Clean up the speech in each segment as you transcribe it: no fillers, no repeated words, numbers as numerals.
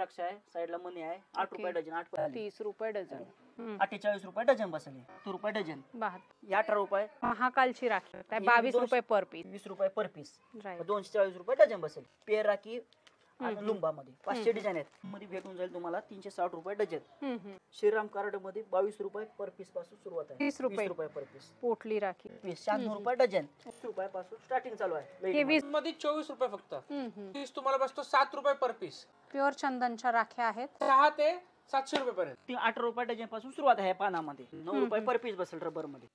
रुद्राक्ष आहे, साईडला मणी आहे, 8 रुपये डझन, 8 रुपये 30 रुपये डझन, 48 रुपये डझन बसले, 2 रुपये डझन, 18 रुपये. महाकालची राखी 22 रुपये पर पीस, 20 रुपये पर पीस, राईट. 240 रुपये डझन बसेल. पेर राखी आणि लुंबा मध्ये 500 डिझाईन आहेत. मध्ये भेटून जाईल तुम्हाला 360 रुपये डझन. श्रीराम कार्ड मध्ये 22 रुपये पर पीस पासून सुरुवात आहे. 30 रुपये पर पीस. पोटली राखी 96 रुपये डझन, 30 रुपयापासून स्टार्टिंग चालू आहे. हे 20 मध्ये 24 रुपये फक्त. पीस तुम्हाला बसतो 7 रुपये पर पीस. प्युअर चंदनच्या राख्या आहेत, 6 ते 700 रुपये पर्यंत. 18 रुपये डझन पासून सुरुवात आहे. पानामध्ये 9 रुपये पर पीस बसेल रबर मध्ये.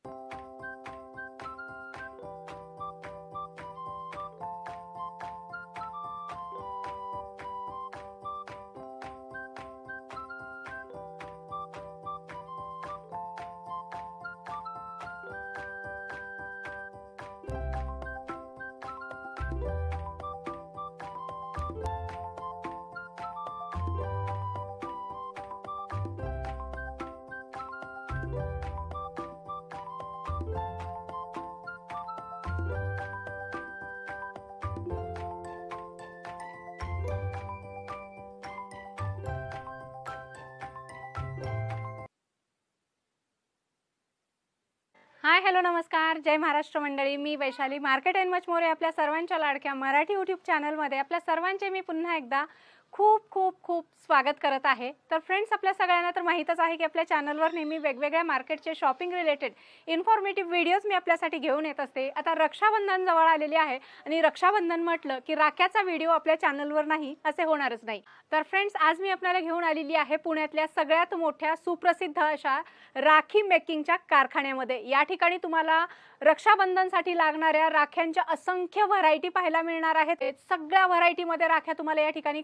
हाय हॅलो नमस्कार, जय महाराष्ट्र मंडळी. मी Vaishali, market and much more आपल्या सर्वांच्या लाडक्या मराठी यूट्यूब चॅनलमध्ये आपल्या सर्वांचे मी पुन्हा एकदा खूप खूप खूप स्वागत करत आहे. तर फ्रेंड्स, आपल्या सगळ्यांना तर माहीतच आहे की आपल्या चॅनलवर नेहमी वेगवेगळ्या मार्केटचे शॉपिंग रिलेटेड इन्फॉर्मेटिव्ह व्हिडिओज मी आपल्यासाठी घेऊन येत असते. आता रक्षाबंधन जवळ आलेले आहे आणि रक्षाबंधन म्हटलं की राख्याचा व्हिडिओ आपल्या चॅनलवर नाही असे होणारच नाही. तर फ्रेंड्स, आज मी आपल्याला घेऊन आलेली आहे पुण्यातल्या सगळ्यात मोठ्या सुप्रसिद्ध अशा राखी मेकिंगच्या कारखान्यामध्ये. या ठिकाणी तुम्हाला रक्षाबंधनसाठी लागणाऱ्या राख्यांच्या असंख्य व्हरायटी पाहायला मिळणार आहेत. सगळ्या व्हरायटीमध्ये राख्या तुम्हाला या ठिकाणी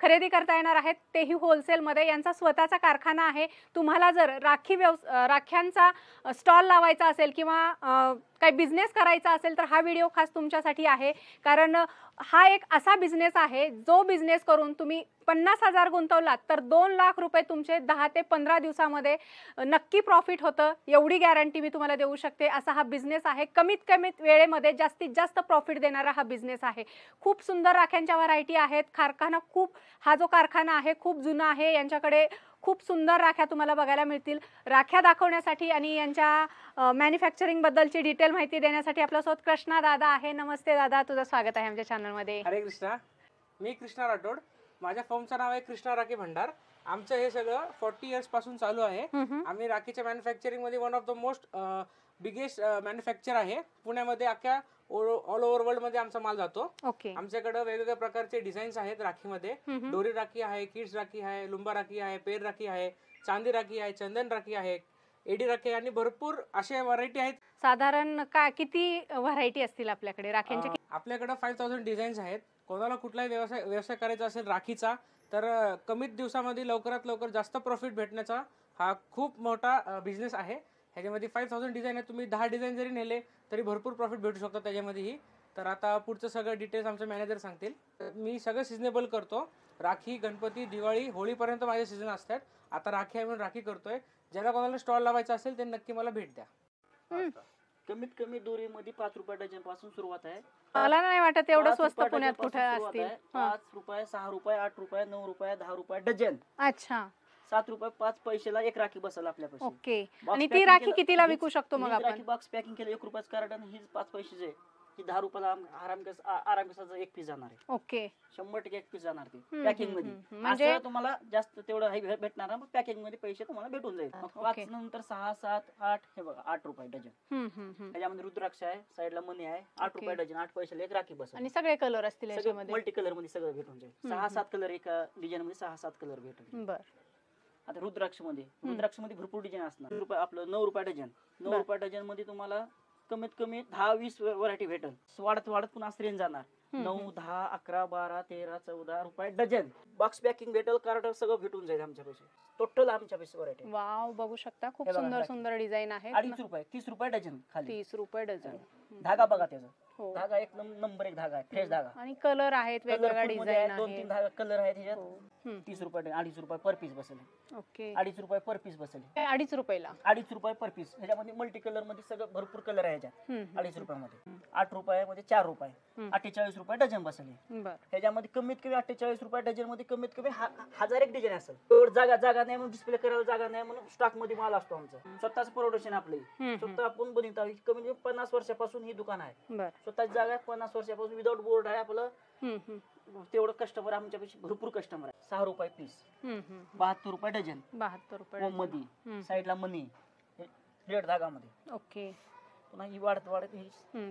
खरेदी करता येणार आहेत, तेही होलसेलमध्ये. यांचा स्वतःचा कारखाना आहे. तुम्हाला जर राख्यांचा स्टॉल लावायचा असेल किंवा काही बिझनेस करायचा असेल तर हा व्हिडिओ खास तुमच्यासाठी आहे. कारण हा एक असा बिझनेस आहे जो बिझनेस करून तुम्ही 50,000 गुंतवलात तर 2 लाख रुपये तुमचे 10 ते 15 दिवसामध्ये नक्की प्रॉफिट होतं, एवढी गॅरंटी मी तुम्हाला देऊ शकते. असा हा बिझनेस आहे. कमीत वेळेमध्ये जास्तीत जास्त प्रॉफिट देणारा हा बिझनेस आहे. खूप सुंदर राख्यांच्या व्हरायटी आहेत. हा जो कारखाना आहे खूप जुना आहे. यांच्याकडे खूप सुंदर राख्या तुम्हाला बघायला मिळतील. राख्या दाखवण्यासाठी आणि यांच्या मॅन्युफॅक्चरिंग बद्दलची डिटेल माहिती देण्यासाठी आपल्यासोबत कृष्णा दादा आहे. नमस्ते दादा, तुझं स्वागत आहे आमच्या चॅनलमध्ये. हरे कृष्णा. मी कृष्णा राठोड. माझ्या फर्मचं नाव आहे कृष्णा राखी भंडार. आमचं हे सगळं 40 इयर्स पासून चालू आहे. आम्ही राखीच्या मॅन्युफॅक्चरिंग मध्ये one of the most biggest manufacture आहे. पुण्यामध्ये अख्ख्या ऑल ओव्हर वर्ल्ड मध्ये आमचा माल जातो. आमच्याकडे वेगवेगळ्या प्रकारचे डिझाईन्स आहेत राखीमध्ये. दोरी राखी आहे, किड्स राखी आहे, लुंबा राखी आहे, पेर राखी आहे, चांदी राखी आहे, चंदन राखी आहे, एडी राखी आणि भरपूर असे व्हरायटी आहेत. साधारण किती व्हरायटी असतील आपल्याकडे राख्यांच्या? आपल्याकडे 5000 डिझाईन्स आहेत. कोणाला कुठलाही व्यवसाय करायचा असेल राखीचा तर कमीत दिवसामध्ये लवकरात लवकर जास्त प्रॉफिट भेटण्याचा हा खूप मोठा बिझनेस आहे. ह्याच्यामध्ये 5000 डिझाईन आहे. तुम्ही 10 डिझाईन जरी नेले तरी भरपूर प्रॉफिट भेटू शकतो त्याच्यामध्येही. तर आता पुढचं सगळं डिटेल्स आमचे मॅनेजर सांगतील. मी सगळं सिजनेबल करतो. राखी, गणपती, दिवाळी, होळीपर्यंत माझे सीझन असतात. आता राखी आहे म्हणून राखी करतोय. ज्याला कोणाला स्टॉल लावायचा असेल ते नक्की मला भेट द्या. कमीत कमी दोरीमध्ये 5 रुपये डझन पासून सुरुवात आहे. मला नाही वाटत एवढं स्वस्त पुण्यात कुठे असतील. 5 रुपये, 6 रुपये, 8 रुपये, 9 रुपये, 10 रुपये डझन. अच्छा, 7 रुपये 5 पैशाला एक राखी बसेल आपल्यापाशी. ओके. आणि ती राखी कितीला विकू शकतो मग आपण? राखी बॉक्स पॅकिंग केलं 1 रुपयाचं कार्ड आणि हीच 5 पैशाचे आहे. ही 10 रुपयाला आराम कसाचा एक पीस जाणार आहे. ओके, 100% एक पीस जाणार ते पॅकिंग मध्ये. म्हणजे तुम्हाला जास्त तेवढं भेटणार, मग पॅकिंग मध्ये पैसे तुम्हाला भेटून जाईल. मग 5 नंतर 6, 7, 8 हे बघा 8 रुपये डझन. त्याच्यामध्ये रुद्राक्ष आहे, साईडला मणी आहे, 8 रुपये डझन, 8 पैशाला एक राखी बसेल. आणि सगळे कलर असतील याच्यामध्ये? मल्टी कलर मध्ये सगळं भेटून जाईल. 6-7 कलर एका डिझाईन मध्ये 6-7 कलर भेटून. बरं. आता रुद्राक्ष मध्ये भरपूर डिझाईन असणार. आपलं 9 रुपये डझन. 9 रुपये डझन मध्ये तुम्हाला कमीत कमी 10-20 व्हरायटी भेटेल. वाढत पुन्हा रेंज जाणार. 9, 10, 11, 12, 13, 14 रुपये डझन. बॉक्स पॅकिंग भेटेल, कार्ड सगळं भेटून जाईल आमच्यापाशी. टोटल आमच्यापाशी व्हरायटी. वाव, बघू शकता खूप सुंदर सुंदर डिझाईन आहे. 2.5 रुपये, 30 रुपये डझन. खाली 30 रुपये डझन. धागा बघा त्याचा हो. धागा एक नंबर एक धागा आहे, फ्रेश धागा. आणि कलर आहेत, वेगवेगळ्या Colourful मध्ये डिझाईन आहे, 2-3 आहेत. धागा कलर आहेत ह्याच्यात. हम्म. 30 रुपये 2.5 रुपये पर पीस बसेल. ओके. 2.5 रुपये पर पीस बसेल. 2.5 रुपयाला. 2.5 रुपये पर पीस. ह्याच्यामध्ये मल्टी कलर मध्ये सगळं भरपूर कलर आहे ह्याच्यात. हम्म, 2.5 रुपयामध्ये. 8 रुपयामध्ये 4 रुपये. 48 रुपये डझन बसेल. बर. ह्याच्यामध्ये कमीत कमी 48 रुपये डझन मध्ये कमीत कमी 1000 एक डिझाईन असेल. एवढं जागा नाही म्हणून डिस्प्ले करायला जागा नाही म्हणून स्टॉक मध्ये माल असतो आमचा. स्वतःच प्रोडक्शन आपले. स्वतः आपण बनवतो. कमी 50 वर्षापासून ही दुकान आहे. बर. स्वतःची जागा 50 वर्षापासून विदाउट बोर्ड आहे आपलं. तेवढं कस्टमर आमच्यापेक्षा भरपूर कस्टमर आहे. 6 रुपये पीस. 72 रुपये डझन. 72 रुपये. मध्ये साईडला मनी रेड धागामध्ये. ओके. पुन्हा ही वाढत ही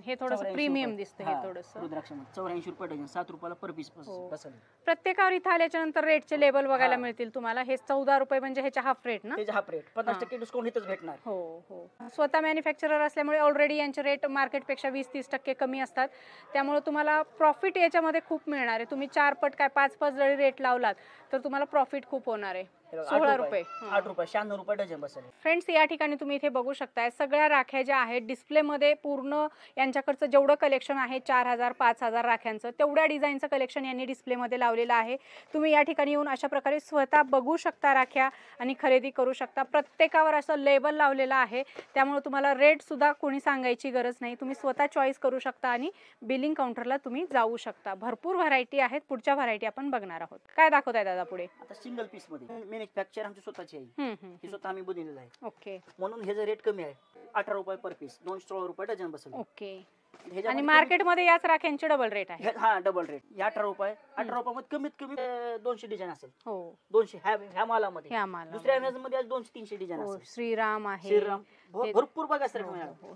हे थोडंसं 84 प्रीमियम रुपये. दिसतं हे हा, थोडंसं. रुद्राक्षामध्ये 84 रुपये डझन. 7 रुपयाला पर पीस हो. बसेल. प्रत्येकावर इथं आल्याच्या नंतर रेटचे लेबल बघायला हा. मिळतील तुम्हाला. हे 14 रुपये म्हणजे ह्याच्या हाफ रेट ना. त्याचे हाफ रेट 50% डिस्काउंट इथंच भेटणार. हो हो. स्वतः मॅन्युफॅक्चरर असल्यामुळे ऑलरेडी यांचे रेट मार्केटपेक्षा 20-30% कमी असतात. त्यामुळे तुम्हाला प्रॉफिट याच्यामध्ये खूप मिळणार आहे. तुम्ही 4 पट काय 5 पट जरी रेट लावलात तर तुम्हाला प्रॉफिट खूप होणार आहे. 16 रुपये. 8 रुपये 96 रुपये डझन बसेल. फ्रेंड्स, या ठिकाणी तुम्ही इथे बघू शकताय सगळ्या राख्या ज्या आहेत डिस्प्लेमध्ये पूर्ण यांच्याकडचं जेवढं कलेक्शन आहे 4000 5000 राख्यांचं तेवढ्या डिझाईनचं कलेक्शन यांनी डिस्प्लेमध्ये लावलेलं आहे. तुम्ही या ठिकाणी येऊन अशा प्रकारे स्वतः बघू शकता राख्या आणि खरेदी करू शकता. प्रत्येकावर असं लेबल लावलेलं आहे. त्यामुळे तुम्हाला रेट सुद्धा कोणी सांगायची गरज नाही. तुम्ही स्वतः चॉईस करू शकता आणि बिलिंग काउंटरला तुम्ही जाऊ शकता. भरपूर व्हरायटी आहेत. पुढच्या व्हरायटी आपण बघणार आहोत. काय दाखवताय दादा पुढे? आता सिंगल पीस मध्ये मॅन्युफॅक्चर आमची स्वतःची आहे. ही स्वतः आम्ही बनवलेलं आहे. ओके. म्हणून ह्याचा रेट कमी आहे. 18 रुपये पर पीस. 216 रुपये डझन बसेल. ओके. ह्याच्यामध्ये आणि मार्केटमध्ये याच राख्यांचे डबल रेट आहे. हा डबल रेट. 18 रुपये. 18 रुपयामध्ये कमीत कमी 200 डिझाईन असेल. हो. 200 ह्या मालामध्ये. ह्या माला. दुसऱ्या मध्ये आज 200-300 डिझाईन हो, असेल. श्रीराम आहे. श्रीराम भरपूर बघा सर.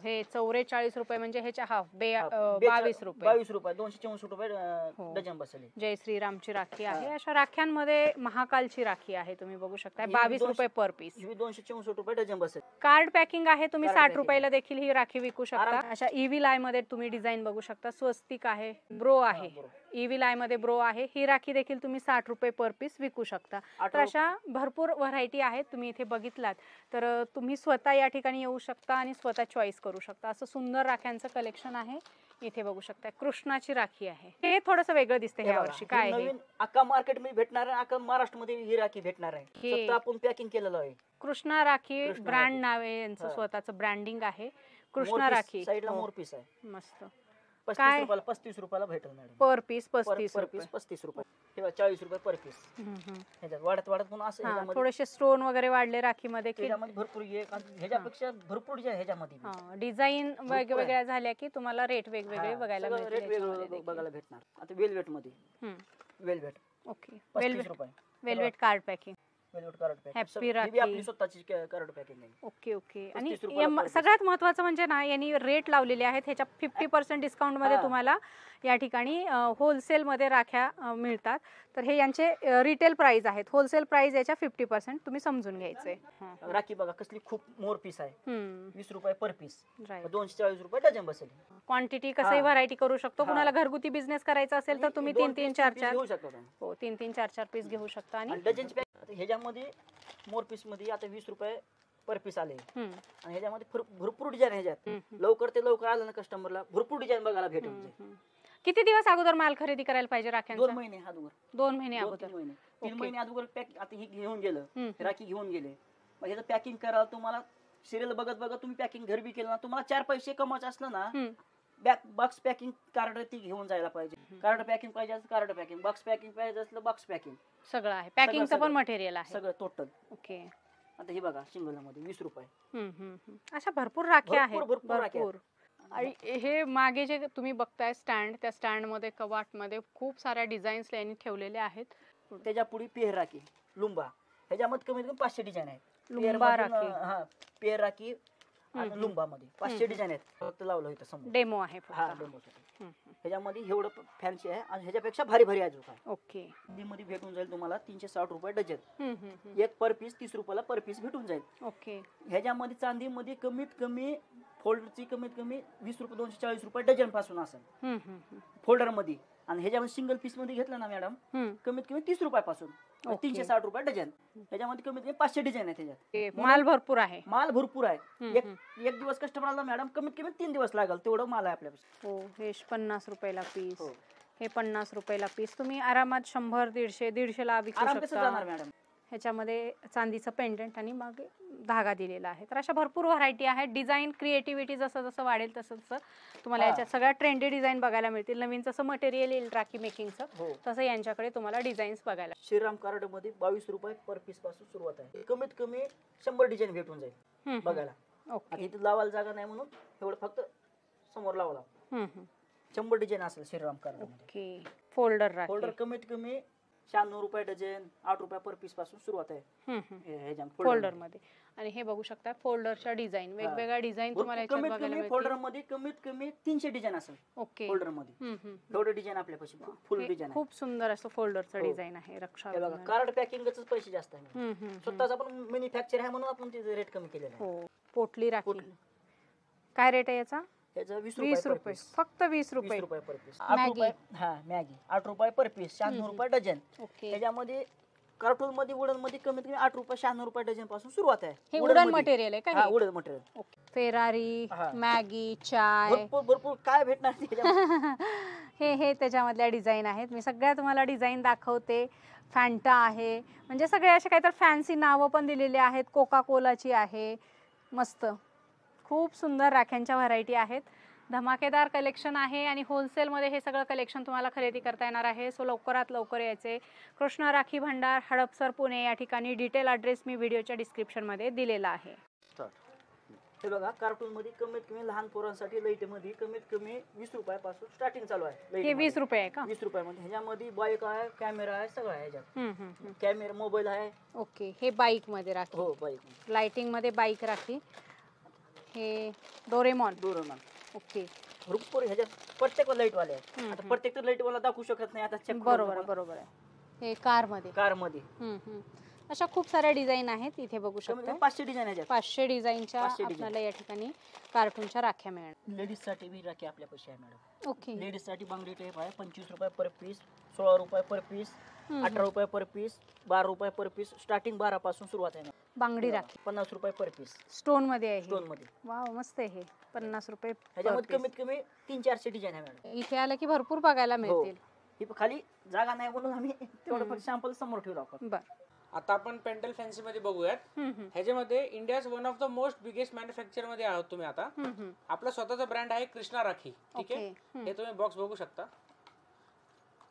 हे 44 रुपये म्हणजे ह्याच्या हाफ 22 रुपये. 22 रुपये 264 रुपये हो. डझन बसेल. जय श्रीरामची राखी आहे. अशा राख्यांमध्ये महाकालची राखी आहे. तुम्ही बघू शकता 22 रुपये पर पीस. 264 रुपये डझन बसेल. कार्ड पॅकिंग आहे. तुम्ही Card 60 packing. रुपयाला देखील ही राखी विकू शकता. आराम. अशा ईव्ही लाय मध्ये तुम्ही डिझाईन बघू शकता. स्वस्तिक आहे. ब्रो आहे. ईव्ही लाय मध्ये ब्रो आहे. ही राखी देखील तुम्ही 60 रुपये पर पीस विकू शकता. तर अशा भरपूर व्हरायटी आहेत. तुम्ही इथे बघितलात तर तुम्ही स्वतः या ठिकाणी येऊ शकता आणि स्वतः चॉईस करू शकता. असं सुंदर राख्यांचं कलेक्शन आहे. इथे बघू शकता कृष्णाची राखी आहे. हे थोडंसं वेगळं दिसतं ह्या वर्षी. काय आहे? नवीन अख्खा मार्केट मध्ये भेटणार आहे. अख्खा महाराष्ट्र मध्ये ही राखी भेटणार आहे. स्वतः आपण पॅकिंग केलेलं आहे. कृष्णा राखी कृष्णा ब्रँड राखी. नाव आहे यांचं. हा. स्वतःचं ब्रँडिंग आहे. कृष्णा राखी. साईडला हो. मोर पीस आहे. मस्त. 35 रुपयाला 35 रुपयाला भेटेल मॅडम. पर पीस पर 35 रुपये. पीस 35 रुपये. तेव्हा 40 रुपये पर पीस. ह्याच्यात वाढत म्हणून असं हा, ह्याच्यामध्ये थोडेसे स्टोन वगैरे वाढले राखीमध्ये की ह्याच्यामध्ये भरपूर ह्याच्यापेक्षा भरपूर जे आहे ह्याच्यामध्ये डिझाईन वेगवेगळ्या झाल्या की तुम्हाला रेट वेगवेगळे हा, बघायला सगळं मिळतील रेट ह्याच्यामध्ये वेगवेगळं देखील. बघायला भेटणार. आता वेलवेट मध्ये वेलवेट ओके. 35 रुपये. Velvet card packing. Velvet card Happy packing. Rakhi. आपली स्वतःची कार्ड पॅकिंग आहे. Okay okay. आणि 35 रुपयाला per piece. सगळ्यात महत्वाचं म्हणजे ना यांनी रेट लावलेले आहेत. ह्याच्या 50% डिस्काउंट मध्ये हा. तुम्हाला या ठिकाणी होलसेल मध्ये राख्या मिळतात. तर हे यांचे रिटेल प्राइस आहेत. होलसेल प्राइस याच्या 50% तुम्ही समजून घ्यायचे. राखी बघा कसली खूप मोर पीस आहे. 20 रुपये पर पीस. राईट. 240 रुपये डझन बसेल. क्वांटिटी कसंही हा. व्हरायटी करू शकतो. हा. कुणाला घरगुती बिझनेस करायचा असेल तर तुम्ही 3-3 4-4 घेऊ शकता तुम्ही. हो 3-3 4-4 पीस घेऊ शकता. आणि डझनची पॅक ह्याच्यामध्ये मोर पीस मध्ये आता 20 रुपये पर पीस आले. आणि ह्याच्यामध्ये भरपूर डिझाईन आहे. ह्याच्यात लवकर ते लवकर आलं ना कस्टमरला भरपूर डिझाईन बघायला भेटेल. किती दिवस अगोदर माल खरेदी करायला पाहिजे 2 राख्यांचा? महिने अगोदर. 2 महिने 2-3 अगोदर. महिने. 3 ओके. महिने अगोदर पॅक आता ही घेऊन गेलं. हम्म. राखी घेऊन गेले. मग ह्याचं पॅकिंग करायला तुम्हाला सिरियल बघत बघत तुम्ही पॅकिंग घर बी केलं ना तुम्हाला 4 पैसे कमवायचे असलं ना बॉक्स पॅकिंग कार्ड ती घेऊन जायला पाहिजे. कार्ड पॅकिंग पाहिजे असलं कार्ड पॅकिंग. बॉक्स पॅकिंग पाहिजे असलं बॉक्स पॅकिंग. सगळं आहे. पॅकिंगचं पण सगळं. मटेरियल आहे. सगळं टोटल. ओके. आता हे बघा सिंगल मध्ये 20 रुपये. अशा भरपूर राख्या आहेत. भरपूर राख्या आहेत. आणि हे मागे जे तुम्ही बघताय स्टँड, त्या स्टँड मध्ये कवाट मध्ये खूप साऱ्या डिझाईन्स यांनी ठेवलेल्या आहेत. त्याच्या पुढे पेर राखी लुंबा. ह्याच्यामध्ये कमीत कमी 500 डिझाईन आहेत. लुंबा राखी. हा पेर राखी आणि लुंबा मध्ये 500 डिझाईन आहेत. फक्त लावलं इथं समोर. डेमो आहे हा फक्त. डेमोसाठी. ह्याच्यामध्ये एवढं फॅन्सी आहे आणि ह्याच्यापेक्षा भारी भारी अजून काय. ओके. मध्ये भेटून जाईल तुम्हाला 360 रुपये डझन. एक पर पीस 30 रुपयाला पर पीस भेटून जाईल. ओके. ह्याच्यामध्ये चांदीमध्ये कमीत कमी फोल्डरची कमीत कमी 20 रुपये 240 रुपये डझन पासून असेल फोल्डर मध्ये. आणि ह्याच्यामध्ये सिंगल पीस मध्ये घेतलं ना मॅडम, हम्म. कमीत कमी 30 रुपयापासून ओके. 360 रुपये डझन. ह्याच्यामध्ये कमीत कमी 500 डिझाईन आहे त्याच्यात. हे माल भरपूर आहे. माल भरपूर आहे. हम्म, एक दिवस कस्टमरला मॅडम कमीत कमी 3 दिवस लागेल तेवढं माल आहे आपल्यापासून. हो, हे 50 रुपयाला पीस, हो. हे 50 रुपयाला पीस. तुम्ही आरामात 100, 150 ला विकू आराम कसं शकता. जाणार मॅडम? ह्याच्यामध्ये चांदीचं पेंडंट आणि मग धागा दिलेला आहे. तर अशा भरपूर व्हरायटी आहेत. डिझाईन क्रिएटिव्हिटी जसं जसं वाढेल तसं तसं तुम्हाला हा. याच्यात सगळ्या ट्रेंडी डिझाईन बघायला मिळतील. नवीन जसं मटेरियल येईल राखी मेकिंगचं हो. तसं यांच्याकडे तुम्हाला डिझाईन्स बघायला. श्रीराम कार्ड मध्ये 22 रुपये पर पीस पासून सुरुवात आहे. कमीत कमी 100 डिझाईन भेटून जाईल हम्म, बघायला. ओके. आता इथे लावायला जागा नाही म्हणून एवढं फक्त समोर लावला. हम्म, हम्म. 100 डिझाईन असेल श्रीराम कार्ड मध्ये. ओके. फोल्डर फोल्डर कमीत कमी 96 रुपये डझन, 8 रुपये पर पीस पासून सुरुवात आहे राखी ह्याच्या फोल्डर मध्ये. आणि हे बघू शकता फोल्डरच्या डिझाईन, वेगवेगळ्या डिझाईन तुम्हाला याच्यात कमीत बघायला कमी फोल्डर मिळतील. मध्ये कमीत कमी 300 डिझाईन असेल ओके. फोल्डर मध्ये. हम्म, हम्म. एवढं डिझाईन आपल्यापाशी फुल हे डिझाईन आहे. खूप सुंदर असं फोल्डरचं हो. डिझाईन आहे. हे बघा रक्षाबंधन. कार्ड पॅकिंगच पैसे जास्त आहे. हम्म, हम्म, हम्म. स्वतःच आपण मॅन्युफॅक्चर आहे म्हणून आपण त्याचे रेट कमी केलेले आहे. हो, पोटली राखी. पोटली. काय रेट आहे याचा? याचा 20 20 रुपये रुपये, फक्त 20 रुपये. 20 रुपये पर पीस. 8 मॅगी. रुपये. हा मॅगी 8 रुपये पर पीस, 96 रुपये डझन. ओके. त्याच्यामध्ये कार्टून मध्ये वुडन मध्ये कमीत कमी 8 रुपये 96 रुपये डझन पासून सुरुवात आहे. हे वुडन वुडन मध्ये. मटेरियल आहे का हा हे? Wooden material. ओके. फेरारी, हा. मॅगी, चाय, भरपूर भरपूर काय भेटणार त्याच्यामध्ये? हे त्याच्यामधल्या डिझाईन आहेत. मी सगळ्या तुम्हाला डिझाईन दाखवते. फॅन्टा आहे, म्हणजे सगळे असे काहीतरी फॅन्सी नावं पण दिलेली आहेत. कोका कोलाची आहे. मस्त खूप सुंदर राख्यांच्या व्हरायटी आहेत. धमाकेदार कलेक्शन आहे आणि होलसेलमध्ये हे सगळं कलेक्शन तुम्हाला खरेदी करता येणार आहे. सो लवकरात लवकर यायचे. कृष्णा राखी भंडार, हडपसर, पुणे या ठिकाणी. डिटेल ॲड्रेस मी व्हिडिओच्या डिस्क्रिप्शनमध्ये दिलेला आहे. हे बघा कार्टून मध्ये कमीत कमी लहान पोरांसाठी लाईट मध्ये कमीत कमी 20 रुपयापासून स्टार्टिंग चालू आहे. हे 20 रुपये आहे का? 20 रुपयामध्ये. ह्याच्यामध्ये बाईक आहे, कॅमेरा आहे, सगळं आहे ह्याच्यात. हम्म, हम्म, हम्म. कॅमेरा, मोबाईल आहे. ओके. हे बाईक मध्ये राखी. हो बाईक. लाइटिंग मध्ये बाईक राखी. हे डोरेमॉन. डोरेमॉन. ओके. भरपूर ह्याच्यात प्रत्येक लाईट वाले आहेत. हम्म, आता प्रत्येक लाईट वाला दाखवू शकत नाही. आता check बरोबर करून आहे, बरोबर आहे. हे कार मध्ये. कार मध्ये हम्म, हम्म. अशा खूप साऱ्या डिझाईन आहेत. इथे बघू कमीत शकता कमी 500 डिझाईन ह्याच्यात. 500 डिझाईनच्या 500 design. आपल्याला या ठिकाणी कार्टूनच्या राख्या मिळणार. लेडीज साठी बी राखी आपल्यापाशी आहे मॅडम. ओके. लेडीज साठी बांगडी टेप आहे 25 रुपये पर पीस, 16 रुपये पर पीस, 18 रुपये पर पीस, 12 रुपये पर पीस. स्टार्टिंग 12 पासून सुरुवात आहे. बांगडी राखी 50 रुपये पर पीस स्टोन मध्ये आहे. स्टोन मध्ये. वाव, मस्त आहे. हे 50 रुपये per ह्याच्यामध्ये piece. कमीत कमी 300-400 डिझाईन आहे मॅडम. इथे आलं की भरपूर बघायला मिळतील. ही खाली जागा नाही म्हणून आम्ही तेवढं फक्त सॅम्पल समोर ठेवलं आपण. बर. आता आपण पेंडल फॅन्सी मध्ये बघूयात. हम्म, हम्म. ह्याच्यामध्ये India's one of the most biggest manufacture मध्ये आहोत तुम्ही आता. हम्म, हम्म. आपला स्वतःचा ब्रँड आहे कृष्णा राखी. ठीक आहे. ओके. हम्म, हे तुम्ही बॉक्स बघू शकता.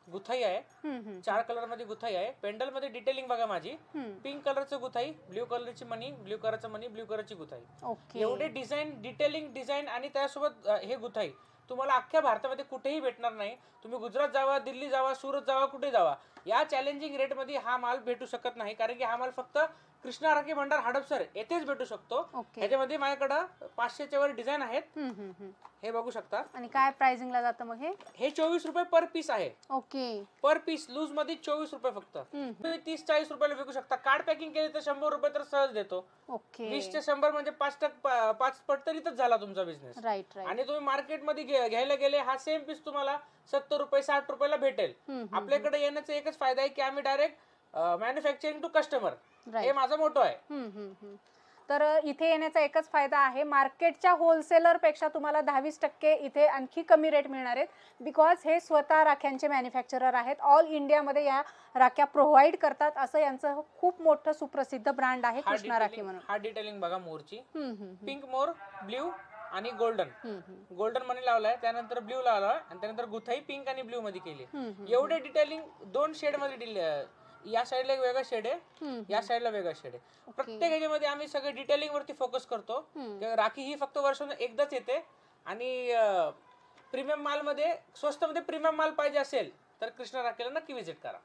गुथाई आहे. हम्म, हम्म. 4 कलर मध्ये गुथाई आहे. पेंडल मध्ये डिटेलिंग बघा माझी. हम्म. पिंक कलरचं गुथाई, ब्ल्यू कलरची मनी, ब्ल्यू कलरचं मनी, ब्ल्यू कलरची गुथाई. ओके. एवढे डिझाईन, डिटेलिंग डिझाईन आणि त्यासोबत हे गुथाई तुम्हाला अख्ख्या भारतामध्ये कुठेही भेटणार नाही. तुम्ही गुजरात जावा, दिल्ली जावा, सुरत जावा, कुठे जावा, या चॅलेंजिंग रेट मध्ये हा माल भेटू शकत नाही. कारण की हा माल फक्त कृष्णा राखी भंडार हडपसर येथेच भेटू शकतो. ओके. ह्याच्यामध्ये माझ्याकडे 500च्या वर डिझाईन आहेत. हम्म, हम्म, हम्म. हे बघू शकता. आणि काय प्राइसिंगला जातं मग हे? हे 24 रुपये पर पीस आहे. ओके. पर पीस लूज मध्ये 24 रुपये फक्त. हम्म. तुम्ही 30-40 रुपयाला विकू शकता. कार्ड पॅकिंग केली तर 100 रुपये तर सहज देतो. ओके. 20 ते 100 म्हणजे 5 पट तर इथंच झाला तुमचा बिझनेस. Right right. आणि तुम्ही मार्केटमध्ये घ्यायला गेले हा सेम पीस तुम्हाला 70 रुपये 60 रुपयाला भेटेल. आपल्याकडे येण्याचा एकच फायदा आहे की आम्ही डायरेक्ट मॅन्युफॅक्चरिंग टू कस्टमर, हे माझा मोटो आहे. तर इथे येण्याचा एकच फायदा आहे, मार्केटच्या होलसेलर पेक्षा तुम्हाला 10-20% इथे आणखी कमी रेट मिळणार आहेत. बिकॉज हे स्वतः राख्यांचे मॅन्युफॅक्चरर आहेत. ऑल इंडियामध्ये या राख्या प्रोव्हाइड करतात. असं यांचं खूप मोठं सुप्रसिद्ध ब्रँड आहे कृष्णा राखी म्हणून. हा डिटेलिंग बघा मोरची. पिंक मोर, ब्ल्यू आणि गोल्डन. गोल्डन मनी लावलाय, त्यानंतर ब्ल्यू लावलाय आणि त्यानंतर गुथाई पिंक आणि ब्ल्यू मध्ये केली. एवढे डिटेलिंग 2 शेड मध्ये दिले. या साईडला एक वेगळा शेड आहे, या साईडला वेगळा शेड आहे. प्रत्येक ह्याच्यामध्ये आम्ही सगळे डिटेलिंग वरती फोकस करतो. राखी ही फक्त वर्षातून एकदाच येते आणि प्रीमियम माल मध्ये, स्वस्त मध्ये प्रीमियम माल पाहिजे असेल तर कृष्णा राखीला नक्की विजिट करा.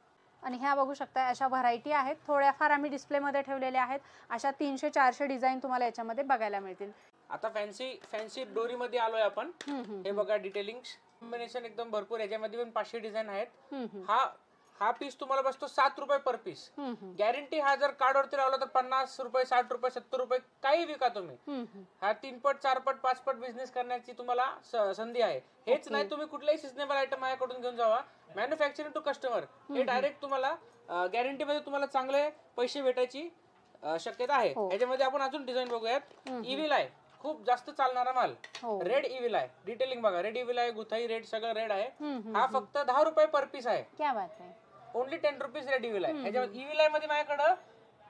आणि ह्या बघू शकता अशा व्हरायटी आहेत. थोड्याफार आम्ही डिस्प्लेमध्ये ठेवलेल्या आहेत. अशा 300-400 डिझाईन तुम्हाला याच्यामध्ये बघायला मिळतील. आता फॅन्सी डोरी मध्ये आलोय आपण. हे बघा डिटेलिंग कॉम्बिनेशन एकदम भरपूर. याच्यामध्ये पण 500 डिझाईन आहेत. हा पीस तुम्हाला बसतो 7 रुपये पर पीस. गॅरंटी हा जर कार्डवरती लावला तर 50 रुपये, 60 रुपये, 70 रुपये काही विका तुम्ही. हा 3 पट, 4 पट, 5 पट बिझनेस करण्याची तुम्हाला संधी आहे. हेच नाही, तुम्ही कुठलाही सिजनेबल आयटम माझ्याकडून घेऊन जावा, मॅन्युफॅक्चरिंग टू कस्टमर, हे डायरेक्ट तुम्हाला गॅरंटी मध्ये तुम्हाला चांगले पैसे भेटायची शक्यता आहे. याच्यामध्ये आपण अजून डिझाईन बघूयात. इव्हिल आहे, खूप जास्त चालणारा माल. रेड इव्हिल आहे, डिटेलिंग बघा, रेड इव्हिल आहे, गुथाई रेड सगळं रेड आहे. हा फक्त 10 रुपये पर पीस आहे. क्या बात आहे. ओनली 10 रुपीज रेड इव्हिल आहे. ह्याच्यामध्ये इव्हिल आहे मध्ये माझ्याकडे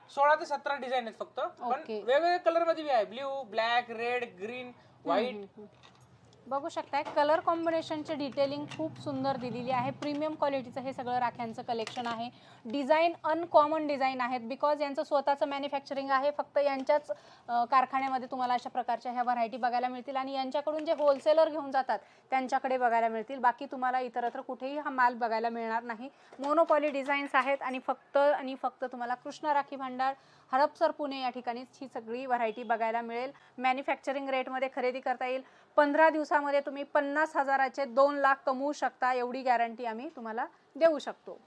16 ते 17 डिझाईन आहेत फक्त, पण वेगवेगळ्या कलर मध्ये बी आहे. Blue, black, red, green, white. बघू शकताय कलर कॉम्बिनेशनचे डिटेलिंग खूप सुंदर दिलेली आहे. प्रीमियम क्वालिटीचं हे सगळं राख्यांचं कलेक्शन आहे. डिझाईन अनकॉमन डिझाईन आहेत, बिकॉज यांचं स्वतःचं मॅन्युफॅक्चरिंग आहे. फक्त यांच्याच कारखान्यामध्ये तुम्हाला अशा प्रकारच्या ह्या व्हरायटी बघायला मिळतील आणि यांच्याकडून जे होलसेलर घेऊन जातात त्यांच्याकडे बघायला मिळतील. बाकी तुम्हाला इतरत्र कुठेही हा माल बघायला मिळणार नाही. मोनोपॉली डिझाईन्स आहेत आणि फक्त तुम्हाला कृष्णा राखी भांडार, हडपसर, पुणे या ठिकाणीच ही सगळी व्हरायटी बघायला मिळेल. मॅन्युफॅक्चरिंग रेटमध्ये खरेदी करता येईल. 15 दिवसामध्ये तुम्ही 50,000चे 2 लाख कमवू शकता, एवढी गॅरंटी आम्ही तुम्हाला देऊ शकतो.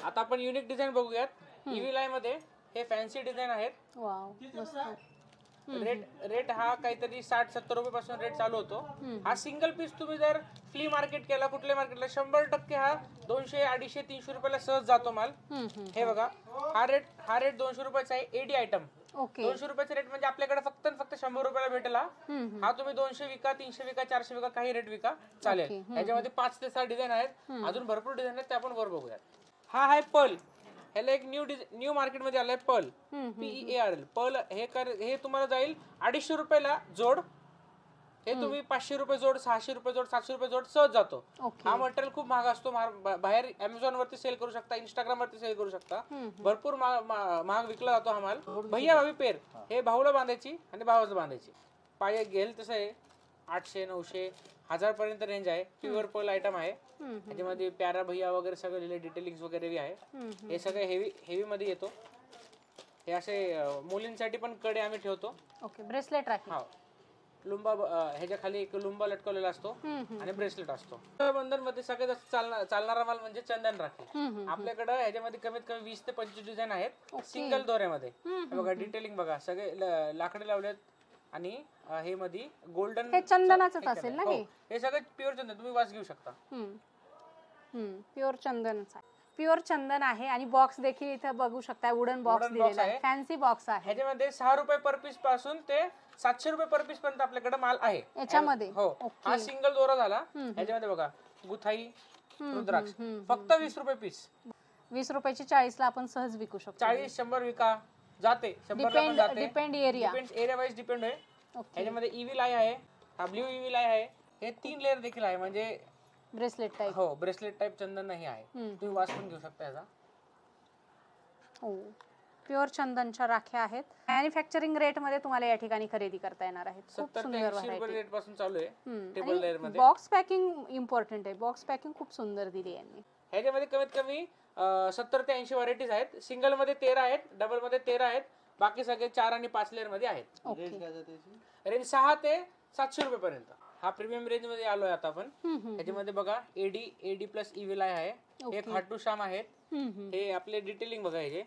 आता आपण युनिक डिझाईन बघूयात. इव्हिल आहे मध्ये हे फॅन्सी डिझाईन आहेत. वाव, मस्त. रेट हा काहीतरी 60-70 रुपये पासून रेट चालू होतो. हा सिंगल पीस तुम्ही जर फ्ली मार्केट केला, कुठल्या मार्केटला, 100% हा 200, 250, 300 रुपयाला सहज जातो माल. हे बघा, हा रेट 200 रुपयाचा आहे. Eddy item. 200 रुपयाचा रेट म्हणजे आपल्याकडे फक्त 100 रुपयाला भेटेल. हा तुम्ही 200 विका, 300 विका, 400 विका, काही रेट विका चालेल. याच्यामध्ये 5 ते 6 डिझाईन आहेत. अजून भरपूर डिझाईन आहेत, ते आपण वर बघूयात. हा आहे पर्ल. ह्याला एक न्यू मार्केटमध्ये आलाय पर्ल, PEARL. पर्ल हे तुम्हाला जाईल 250 रुपयाला जोड. हे तुम्ही 500 रुपये जोड, 600 रुपये जोड, 700 रुपये जोड सहज जातो. हा मटेरियल खूप महाग असतो. बाहेर अमेझॉन वरती सेल करू शकता, इंस्टाग्राम वरती सेल करू शकता. भरपूर महाग विकला जातो हा माल. भैया भाभी पेर, हे भाऊला बांधायची आणि भावाला बांधायची. पाय घेईल तसं आहे. 800, 900, 1000 पर्यंत रेंज आहे. प्युअर पर्ल आयटम आहे. त्याच्यामध्ये प्यारा भैया वगैरे सगळं लिहिले, डिटेलिंग वगैरे बी आहे. हे सगळं हेवी मध्ये येतो. हे असे मुलींसाठी पण कडे आम्ही ठेवतो. Okay, bracelet rakhi. हा, लुंबा ह्याच्या खाली एक लुंबा लटकवलेला असतो आणि ब्रेसलेट असतो. बंधन मध्ये सगळ्यात जास्त चालणारा माल म्हणजे चंदन राखी. आपल्याकडे ह्याच्यामध्ये कमीत कमी 20 ते 25 डिझाईन आहेत सिंगल दोऱ्यामध्ये. बघा डिटेलिंग बघा, सगळे लाकडे लावलेत आणि हे मध्ये गोल्डन. हे चंदनाच असेल ना? हे सगळं प्युअर चंदन, तुम्ही वास घेऊ शकता. प्युअर चंदनच आहे. प्युअर चंदन आहे आणि बॉक्स देखील इथं बघू शकता. वुडन बॉक्स दिलेला आहे, फॅन्सी बॉक्स आहे. ह्याच्यामध्ये 6 रुपये पर पीस पासून ते 700 रुपये पर पीस पर्यंत आपल्याकडे माल आहे याच्यामध्ये. हो, हा सिंगल दोरा झाला. ह्याच्यामध्ये बघा गुथाई, रुद्राक्ष, फक्त 20 रुपये पीस. 20 रुपयाची 40 ला आपण सहज विकू शकतो. 40, 100 विका जाते. 100 ला पण जाते. डिपेंड एरिया वाईज डिपेंड आहे. ह्याच्यामध्ये इव्हिल आहे, हा ब्ल्यू इव्हिल आहे. हे 3 लेअर देखील आहे, म्हणजे ब्रेसलेट टाइप. हो, ब्रेसलेट टाइप चंदन नाही आहे. तुम्ही वास पण घेऊ शकता याचा. हो, प्युअर चंदनच्या राख्या आहेत. मॅन्युफॅक्चरिंग रेट मध्ये तुम्हाला या ठिकाणी खरेदी करता येणार आहेत. खूप सुंदर व्हरायटी. रेट पासून चालू आहे. टेबल लेअर मध्ये बॉक्स पॅकिंग इम्पॉर्टंट आहे. बॉक्स पॅकिंग खूप सुंदर दिली यांनी. ह्याच्यामध्ये कमीत कमी 70 ते 80 व्हरायटीज आहेत. सिंगल मध्ये 13 आहेत, डबल मध्ये 13 आहेत, बाकी सगळे 4 आणि 5 लेअर मध्ये आहेत. रेंज 6 ते 700 रुपये पर्यंत. हा प्रीमियम रेंज मध्ये आलोय आता आपण. ह्याच्यामध्ये बघा एडी प्लस इव्हिल आहे. हे खाटू श्याम आहेत. हे आपले डिटेलिंग बघा, हे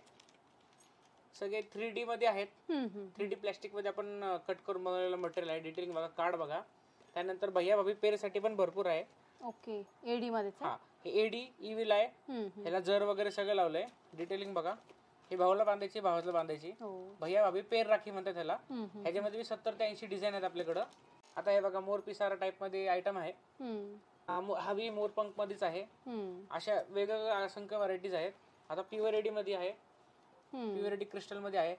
सगळे 3D मध्ये आहेत. 3D प्लास्टिक मध्ये आपण कट करून बनवलेलं मटेरियल आहे. डिटेलिंग बघा, कार्ड बघा. त्यानंतर भैया भाभी पेर साठी पण भरपूर आहे. ओके, एडी मध्ये. हा, हे एडी इव्हिल आहे. ह्याला जर वगैरे सगळं लावलंय. डिटेलिंग बघा, हे भाऊला बांधायची, भावाला बांधायची. भैया भाभी पेर राखी म्हणतात ह्याला. ह्याच्यामध्ये 70 ते 80 डिझाईन आहेत आपल्याकडं. आता हे बघा, मोर पिसारा टाइप मध्ये आयटम आहे. हा बी मोरपंख मध्येच आहे. अशा वेगवेगळ्या असंख्य व्हरायटीज आहेत. आता प्युअर एडी मध्ये आहे, प्युअर एडी क्रिस्टल मध्ये आहे.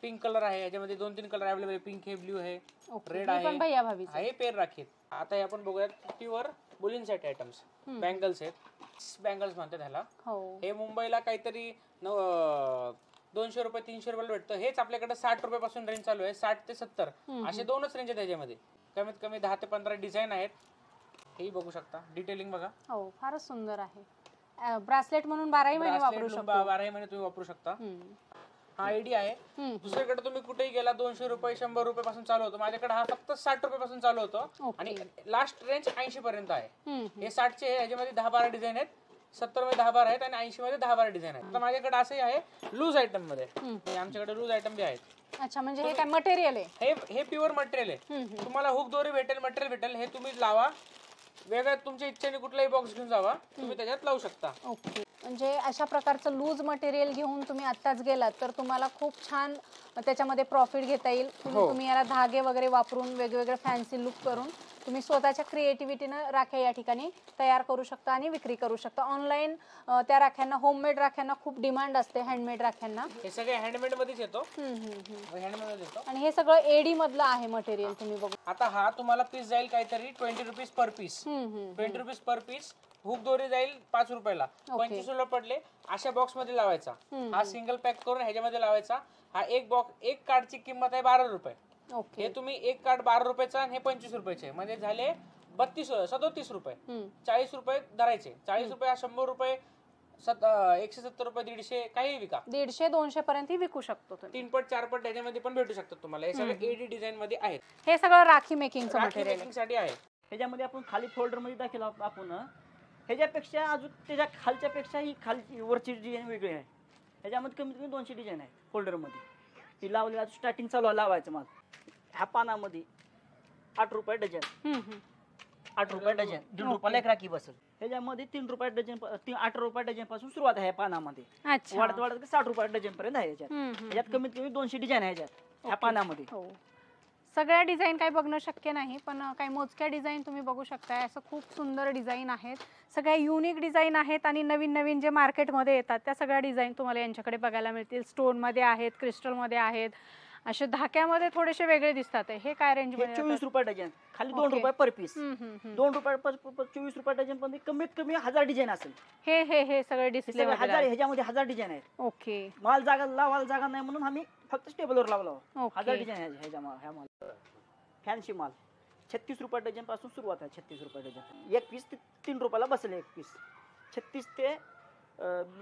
पिंक कलर आहे. याच्यामध्ये 2-3 कलर अवेलेबल आहे. पिंक आहे, ब्ल्यू आहे, रेड आहे. हे पेर राखीत. आता हे आपण बघूयात प्युअर मुलींसाठी आयटम्स. बँगल्स आहेत, बँगल्स म्हणतात ह्याला. हे मुंबईला काहीतरी 200 रुपये, 300 रुपयाला भेटतं. हेच आपल्याकडे 60 रुपये पासून रेंज चालू आहे. 60 ते 70 असे 2च रेंज आहेत त्याच्यामध्ये. कमीत कमी 10 ते 15 डिझाईन आहेत. हे बघू शकता. डिटेलिंग बघा. हो, फारच सुंदर आहे. ब्रासलेट म्हणून 12 महिने वापरू शकतो. 12 महिने तुम्ही वापरू शकता. हा आयडी आहे. दुसरीकडे तुम्ही कुठेही गेला 200 रुपये, 100 रुपये पासून चालू होतो. माझ्याकडे हा फक्त 60 रुपये पासून चालू होतो आणि लास्ट रेंज 80 पर्यंत आहे. हे 60 चे. ह्याच्यामध्ये 10-12 डिझाईन आहेत. 70 मध्ये 10-12 आहेत आणि 80 मध्ये 10-12 डिझाईन आहेत. आता माझ्याकडे असंही आहे लूज आयटम मध्ये, आमच्याकडे लूज आयटम बी आहेत. अच्छा, म्हणजे हे काय मटेरियल आहे? हे प्युअर मटेरियल आहे. तुम्हाला हुक दोरी भेटेल, मटेरियल भेटेल, हे तुम्ही लावा. वेगळ्या तुमच्या इच्छेने कुठलाही बॉक्स घेऊन जावा, तुम्ही त्याच्यात लावू शकता. ओके, म्हणजे अशा प्रकारचं लूज मटेरियल घेऊन तुम्ही आत्ताच गेलात तर तुम्हाला खूप छान त्याच्यामध्ये प्रॉफिट घेता येईल. तुम्ही याला धागे वगैरे वापरून वेगवेगळे फॅन्सी लुक करून तुम्ही स्वतःच्या क्रिएटिव्हिटीनं राख्या या ठिकाणी तयार करू शकता आणि विक्री करू शकता. ऑनलाईन त्या राख्यांना, होममेड राख्यांना खूप डिमांड असते, हँडमेड राख्यांना. हे सगळे हँडमेड मध्येच येतो, हँडमेड येतो. आणि हे सगळं एडी मधलं आहे मटेरियल, तुम्ही बघू. आता हा तुम्हाला पीस जाईल काहीतरी 20 rupees per piece. 20 rupees per piece. Hook दोरी जाईल 5 रुपयाला. 25 रुपये पडले. अशा बॉक्स मध्ये लावायचा. हा सिंगल पॅक करून ह्याच्यामध्ये लावायचा. हा एक बॉक्स, एक कार्डची किंमत आहे 12 रुपये. हे तुम्ही एक कार्ड 12 रुपयाचा आणि हे 25 रुपयाचे, म्हणजे झाले 37 रुपये. 40 रुपये धरायचे. 40 रुपये, 100 रुपये, 170 रुपये, 150, काही विका. 150-200 पर्यंत विकू शकतो तुम्ही. 3 पट 4 पट ह्याच्यामध्ये पण भेटू शकतात तुम्हाला. हे सगळे एडी डिझाईन मध्ये आहेत. हे सगळं राखी मेकिंगचं मटेरियल मेकिंग साठी आहे. ह्याच्यामध्ये आपण खाली फोल्डर मध्ये दाखल आपण ह्याच्यापेक्षा अजून त्याच्या खालच्या पेक्षा ही खालची वरची डिझाईन वेगळी आहे. ह्याच्यामध्ये कमीत कमी 200 डिझाईन आहे फोल्डर मध्ये. ती लावली स्टार्टिंग चालू लावायचं मग. ह्या पानामध्ये 8 रुपये डझन. 8 रुपये डझन, 1.5 रुपयाला एक राखी बसेल. ह्याच्यामध्ये 3 रुपये डझन, 8 रुपये डझन पासून सुरुवात आहे पानामध्ये. वाढत वाढत 60 रुपये डझन पर्यंत आहे ह्याच्यात कमीत कमी 200 डिझाईन आहे ह्याच्यात ह्या पानामध्ये. सगळ्या डिझाईन काही बघणं शक्य नाही, पण काही मोजक्या डिझाईन तुम्ही बघू शकताय. असं खूप सुंदर डिझाईन आहेत, सगळ्या युनिक डिझाईन आहेत आणि नवीन नवीन जे मार्केटमध्ये येतात त्या सगळ्या डिझाईन तुम्हाला यांच्याकडे बघायला मिळतील. स्टोनमध्ये आहेत, क्रिस्टलमध्ये आहेत, असे धाक्यामध्ये थोडेसे वेगळे दिसतात. हे काय रेंज मध्ये? 24 रुपये डझन, खाली 2 रुपये पर पीस. 2 रुपये 24 रुपये डझन पण कमीत कमी 1000 डिझाईन असेल. हे हे हे सगळे डिस्प्ले 1000, ह्याच्यामध्ये 1000 डिझाईन आहेत. ओके, माल जागा लावायला जागा नाही म्हणून आम्ही फक्त टेबलवर लावला. 1000 डिझाईन आहे ह्या माल. फॅन्सी माल 36 रुपये डझन पासून सुरुवात आहे. 36 रुपये डझन. एक पीस 3 रुपयाला बसेल. एक पीस 36 ते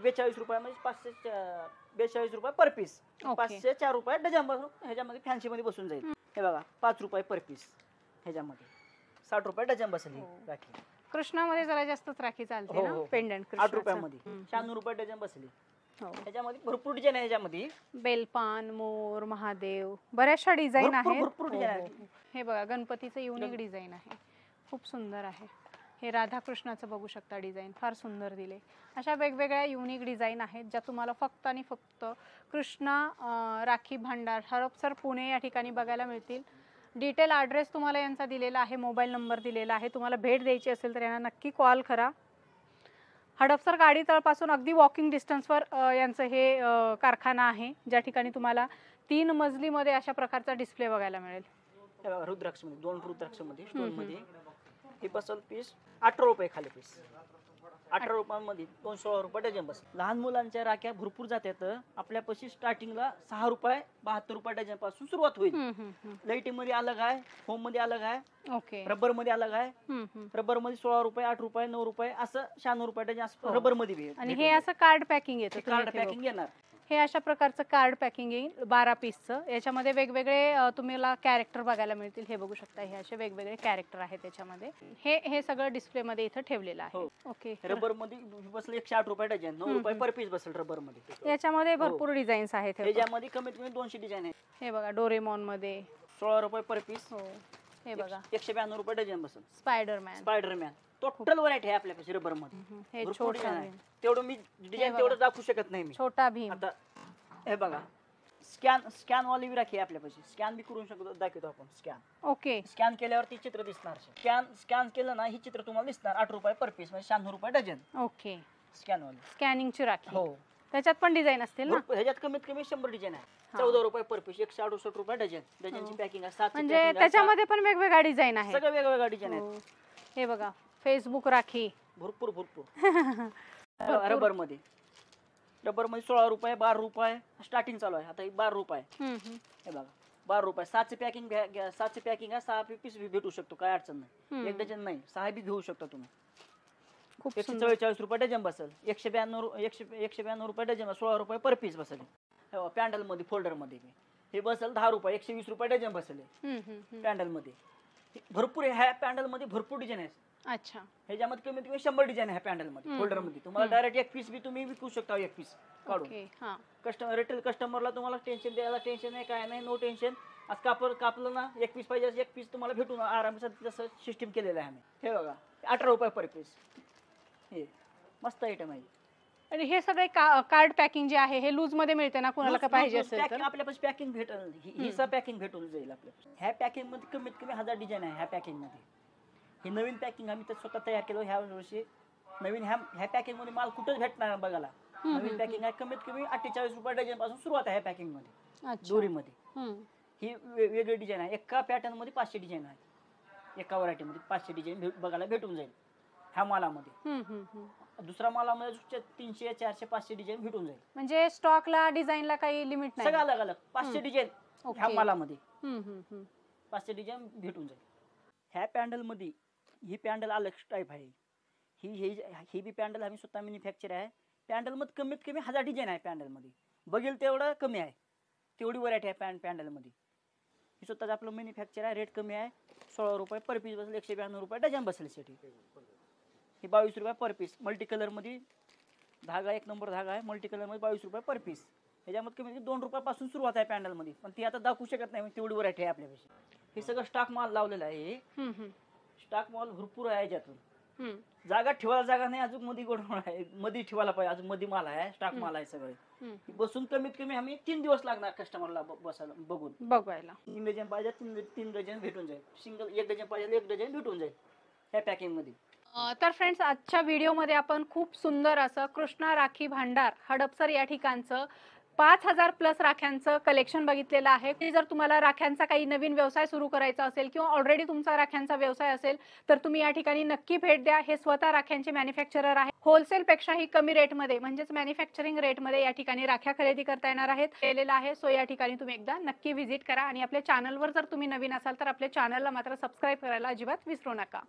42 रुपये, म्हणजे 542 रुपये पर पीस. 504 रुपये डझन बसून ह्याच्यामध्ये फॅन्सी मध्ये बसून जाईल. हे बघा 5 रुपये पर पीस. ह्याच्यामध्ये 60 रुपये डझन बसेल राखी. कृष्णामध्ये जरा जास्तच राखी चालते ना, पेंडंट 8 रुपयामध्ये 96 रुपये डझन बसली. ह्याच्यामध्ये भरपूर डिझाईन आहे. ह्याच्यामध्ये बेलपान, मोर, महादेव, बऱ्याचशा डिझाईन आहेत. भरपूर डिझाईन आहे. हे बघा गणपतीचं युनिक डिझाईन आहे, खूप सुंदर आहे. हे राधाकृष्णाचं बघू शकता डिझाईन, फार सुंदर दिले. अशा वेगवेगळ्या युनिक डिझाईन आहेत ज्या तुम्हाला फक्त आणि फक्त कृष्णा राखी भांडार, हडपसर, पुणे या ठिकाणी बघायला मिळतील. डिटेल ॲड्रेस तुम्हाला यांचा दिलेला आहे, मोबाईल नंबर दिलेला आहे. तुम्हाला भेट द्यायची असेल तर यांना नक्की कॉल करा. हडपसर गाडीतळपासून अगदी वॉकिंग डिस्टन्सवर यांचं हे कारखाना आहे, ज्या ठिकाणी तुम्हाला 3 मजलीमध्ये अशा प्रकारचा डिस्प्ले बघायला मिळेल. रुद्राक्षमध्ये 2 रुद्राक्षमध्ये स्टोनमध्ये हे बसल पीस 18 रुपये खाली पीस. 18 रुपयांमध्ये 216 रुपये डझन बस. लहान मुलांच्या राख्या भरपूर जातात. आपल्यापाशी स्टार्टिंगला 6 रुपये 72 रुपये डझन पासून सुरुवात होईल. लाईटी मध्ये अलग आहे, होम मध्ये अलग आहे, ओके, रबर मध्ये अलग आहे. रबर मध्ये 16 रुपये, 8 रुपये, 9 रुपये, असं 96 रुपये डझन असं रबर मध्ये. आणि हे असं कार्ड पॅकिंग येतं. कार्ड पॅकिंग येणार. हे अशा प्रकारचं कार्ड पॅकिंग येईल 12 पीसचं. याच्यामध्ये वेगवेगळे तुम्हाला कॅरेक्टर बघायला मिळतील. हे बघू शकता, हे असे वेगवेगळे कॅरेक्टर आहेत त्याच्यामध्ये. हे सगळं डिस्प्ले मध्ये इथं ठेवलेलं आहे. ओके, रबर मध्ये बसलं 108 रुपये डझन, 9 रुपये पर पीस बसेल रबर मध्ये. याच्यामध्ये भरपूर डिझाईन्स आहेत. ह्याच्यामध्ये कमीत कमी 200 डिझाईन आहे. हे बघा डोरेमॉन मध्ये 16 रुपये पर पीस. हे बघा 192 रुपये डझन बसेल. स्पायडरमॅन टोटल व्हरायटी आहे आपल्यापाशी रबर मध्ये. हे छोटा भीम, तेवढं मी डिझाईन तेवढं दाखवू शकत नाही मी. छोटा भीम. आता हे बघा स्कॅन वाली राखी आपल्यापाशी. स्कॅन बी करून शकतो, दाखवतो आपण. स्कॅन ओके, स्कॅन केल्यावर ती चित्र दिसणार. स्कॅन केलं ना ही चित्र तुम्हाला दिसणार. 8 रुपये पर पीस, म्हणजे 96 रुपये डझन. ओके, स्कॅन वाली स्कॅनिंगची राखी. हो, त्याच्यात पण डिझाईन असतील ना? ह्याच्यात कमीत कमी 100 डिझाईन आहे. 14 रुपये पर पीस, 168 रुपये डझन. डझनची पॅकिंग आहे. 7 म्हणजे त्याच्यामध्ये पण वेगवेगळ्या डिझाईन आहेत. सगळं वेगवेगळ्या डिझाईन आहेत. हे बघा फेसबुक राखी भरपूर रबर मध्ये 16 रुपये, 12 रुपये स्टार्टिंग चालू आहे. आता 12 रुपये. हे बघा 12 रुपये. 7चे पॅकिंग 7चे पॅकिंग आहे. 6 पीस भेटू शकतो, काय अडचण नाही. 1 डझन नाही, 6 बी घेऊ शकता तुम्ही. खूप 144 रुपये डझन बसेल. 192 रुपये डझन, 16 रुपये पर पीस बसेल. पॅन्डल मध्ये फोल्डर मध्ये हे बसेल 10 रुपये, 120 रुपये डझन बसेल. पॅन्डल मध्ये भरपूर, ह्या पॅन्डल मध्ये भरपूर डिझाईन आहे. अच्छा. ह्याच्यामध्ये कमीत कमी 100 डिझाईन आहे पॅन्डल मध्ये, हम्म, फोल्डर मध्ये. तुम्हाला डायरेक्ट एक पीस बी तुम्ही विकू शकता, एक पीस काढून. ओके. हा. कस्टमर रिटेल कस्टमरला तुम्हाला टेन्शन द्यायला टेन्शन नाही, काय नाही, नो टेन्शन. आज कापड कापलं ना, एक पीस पाहिजे एक पीस तुम्हाला भेटून आरामात जसं सिस्टीम केलेलं आहे आम्ही. हे बघा 18 रुपये पर पीस. हे मस्त आयटम आहे. आणि हे सगळे कार्ड पॅकिंग जे आहे हे लूज मध्ये मिळते ना, कोणाला का पाहिजे असेल तर? आपल्यापाशी पॅकिंग भेटेल, हिचा पॅकिंग भेटून जाईल आपल्याला. ह्या पॅकिंग मध्ये कमीत कमी 1000 डिझाईन आहे ह्या पॅकिंग मध्ये. ही नवीन पॅकिंग आम्ही तर स्वतः तयार केलं ह्या वर्षी. नवीन ह्या पॅकिंग मध्ये माल कुठंच भेटणार नाही बघायला. नवीन पॅकिंग आहे, कमीत कमी 48 रुपये डझन पासून सुरुवात आहे ह्या पॅकिंग मध्ये. अच्छा. दोरीमध्ये हम्म. ही वेगळी डिझाईन आहे. एका पॅटर्न मध्ये 500 डिझाईन आहे. एका व्हरायटी मध्ये 500 डिझाईन बघायला भेटून जाईल ह्या मालामध्ये. हम्म, हम्म, हम्म. दुसऱ्या मालामध्ये 300 400 500 डिझाईन भेटून जाईल. म्हणजे स्टॉकला डिझाईनला काही लिमिट नाही? सगळं अलग अलग 500 डिझाईन ह्या ओके. मालामध्ये. हम्म, हम्म, हम्म. 500 डिझाईन भेटून जाईल. ह्या पॅन्डल मध्ये ही पॅन्डल अलग टाईप आहे. ही बी पॅन्डल आम्ही स्वतः मॅन्युफॅक्चर आहे. पॅन्डल मध्ये कमीत कमी 1000 डिझाईन आहे पॅन्डल मध्ये. बघेल तेवढं कमी आहे, तेवढी व्हरायटी आहे पॅन्डल मध्ये. ही स्वतःच आपलं मॅन्युफॅक्चर आहे. रेट कमी आहे, 16 रुपये पर पीस बसेल, 192 रुपये डझन बसेल साठी. हे 22 रुपये पर पीस. मल्टी कलर मध्ये धागा, एक नंबर धागा आहे. मल्टी कलर मध्ये 22 रुपये पर पीस. ह्याच्यामध्ये कमी 2 रुपयापासून सुरुवात आहे पॅन्डल मध्ये, पण ती आता दाखवू शकत नाही, तेवढी व्हरायटी आहे आपल्यापाशी. हे सगळं स्टॉक माल लावलेला आहे. हम्म, हम्म. स्टॉक माल भरपूर आहे याच्यातून. हम्म. जागा ठेवायला जागा नाही, अजून मध्ये गोडवण आहे, मध्ये ठेवायला पाहिजे. अजून मध्ये माल आहे, स्टॉक माल आहे सगळे. हम्म. बसून कमीत कमी आम्ही 3 दिवस लागणार कस्टमरला बसायला बघून. बघायला. 3 डझन पाहिजे 3 डझन भेटून जाईल. सिंगल 1 डझन पाहिजे 1 डझन भेटून जाईल ह्या पॅकिंग मध्ये. तर फ्रेंड्स, आजच्या व्हिडिओमध्ये आपण खूप सुंदर असं कृष्णा राखी भांडार हडपसर या ठिकाणचं 5000 प्लस राख्यांचं कलेक्शन बघितलेलं आहे. की जर तुम्हाला राख्यांचा काही नवीन व्यवसाय सुरू करायचा असेल किंवा ऑलरेडी तुमचा राख्यांचा व्यवसाय असेल तर तुम्ही या ठिकाणी नक्की भेट द्या. हे स्वतः राख्यांचे मॅन्युफॅक्चरर आहे. होलसेलपेक्षाही कमी रेटमध्ये म्हणजेच मॅन्युफॅक्चरिंग रेटमध्ये या ठिकाणी राख्या खरेदी करता येणार आहेत. केलेलं आहे. सो या ठिकाणी तुम्ही एकदा नक्की व्हिजिट करा आणि आपल्या चॅनलवर जर तुम्ही नवीन असाल तर आपल्या चॅनलला मात्र सबस्क्राईब करायला अजिबात विसरू नका.